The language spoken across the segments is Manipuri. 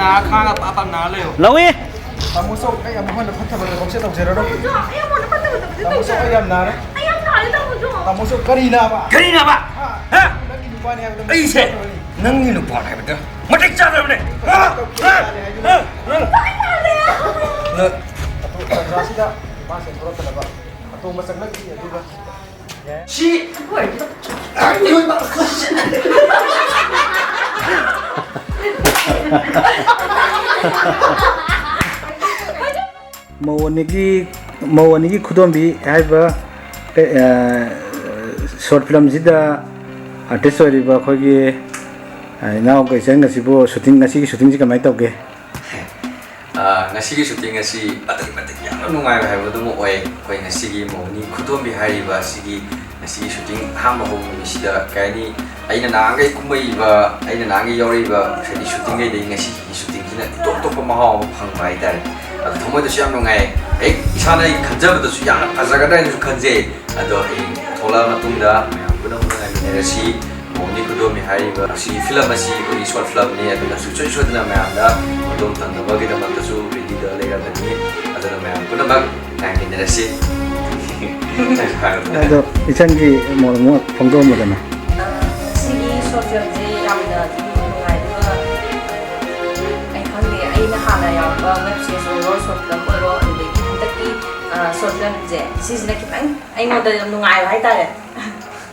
นาข้างกับปานาเลยเราอีตามุสไอ้ยำมันพัฒนาของเส้นต้องเจริญหรอไอ้ยำมันพัฒนาตามุสไอ้ยำนาไอ้ยำนาเลยตามุสกะรีนาปะฮะไอ้เช่นั่งนี่ลูกบอลไหนมันเด้อมันได้จัดเลยเนี่ยฮะเลิกราศีดามาเสร็จรถแล้วปะตัวมาสักนักที่ดูกันชี้เฮ้ยไอ้ยืนมาMawanigi Kudombi have a short film Zida artist or river Kogi. I now go saying a sibo shooting a shooting Kamatoge. Nasi shooting a sea, but no, I have no way going a sigi moni, Kudombi Hariba Sigi, Nasi shooting Hammer home, Nishida, Kaini, Ainananga Kumaiba, Ainananga Yoriba, shooting a day, shooting in a top of my home, hung by that. Tomo the Shamrongai, China Kanjab the Suyan, Azagadan Kanze, Tola Matunda, Gunamunasi, Monikudomi Hariba, she Filamasi, or is what flap near the Sucho de Amanda, don't and the Bagada Matasu, read the later than me, as a man, Gunabag, and in the sea. It's only more from Domadana. Sigi social web series or short film or short film season I know that I'm not right there.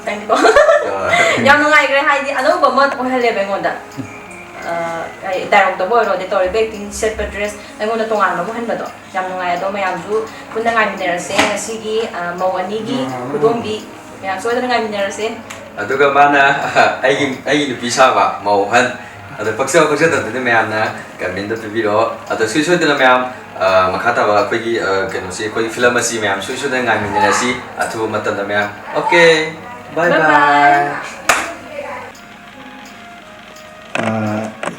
Thank you. Young I I know about what I live on that. I direct the board or the Tory baking set address. I'm going to Tonga Mohammedo. Young I don't do Kuna I'm there saying a Sigi, Mawanigi, who don't be. So I'm there saying. Adugamana, I Pisava, Mohan. The Paxel was at the man, Gamin the Viro, at the Swiss de la Mam, Makata, Quiggy, can see Quig Filamasi, Mam, Swiss and I'm in the sea, at 2 Matana Mam. Okay, bye bye.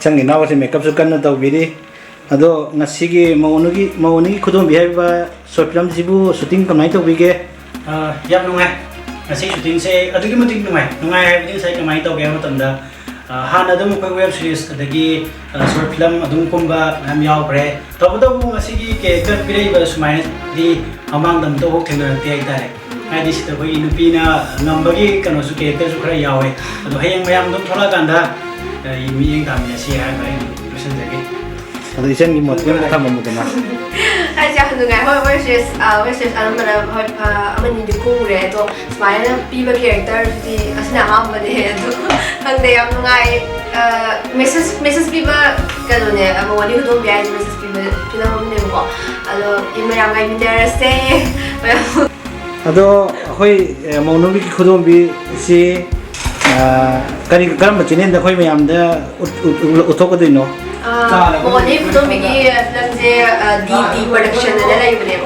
Changi now was a makeup to Canada Vidi. Ado Nasigi, Maoni couldn't behave short film Zibu, shooting Kamaito Vige. Yap, Nasi shooting say, I think no, I have inside Kamaito Gamatanda. Hanadum web series the short film Adum Kumba Namyao Bre. Topodo Masigi, Kate was minus the among them to walk in the theatre. I this the way in Pina, Nambagi, Kanosuke, Tesukra Yawe, the Hayam Mayam Tolaganda, meeting Tamasi, I present again. The Jenny Motim Tamamudana. I just know I'm going to go red or smile people character the Asna but and they are Mrs. People Galone, I'm one you don't be Mrs. People, you may have there stay. Ado Hoi Monobi couldn't be see Karamachin in the Hoi Mayam the Utokadino. Money don't begin DD production and then I will have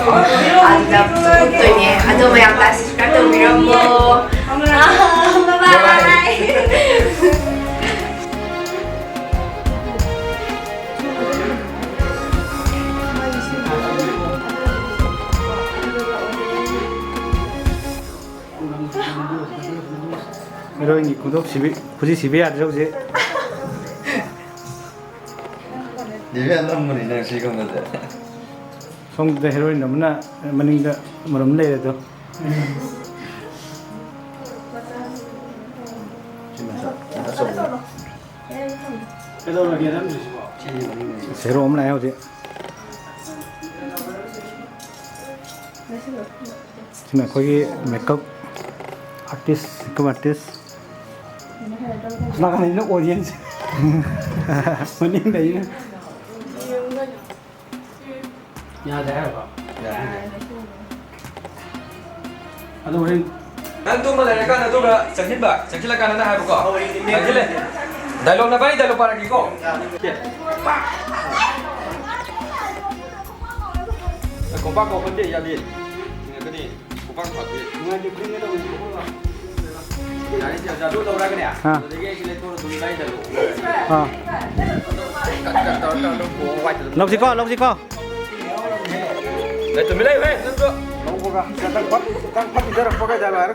I don't have glasses, got a miracle. Bye. Heroin kudo kuji sibi adro je. Dia nak mana nak sih kamu tu? Song the heroin namna maning da maram le to. Hello lagi ada ni. Zero om lai ho je. Sina koi makeup artist, makeup artist. Nak ni nak audience. Maning dah ini. Ya dah apa? Aduh ni. Nanti malah kan tu dah sakit kan anda hari kau. Sakit. Dialog apa ni dialog para kiko? Kompak kau pun dia jadi. Ini ni kompak kau dia. Mengaji bring itu berapa? Jadi jadu tahu lagi ni. Jadi kita tu dulu lagi jadu. Lộc gì co? Để tụi mình đây, nâng cơ. Nông cô ra, đang bắt đi ra, có cái gì mà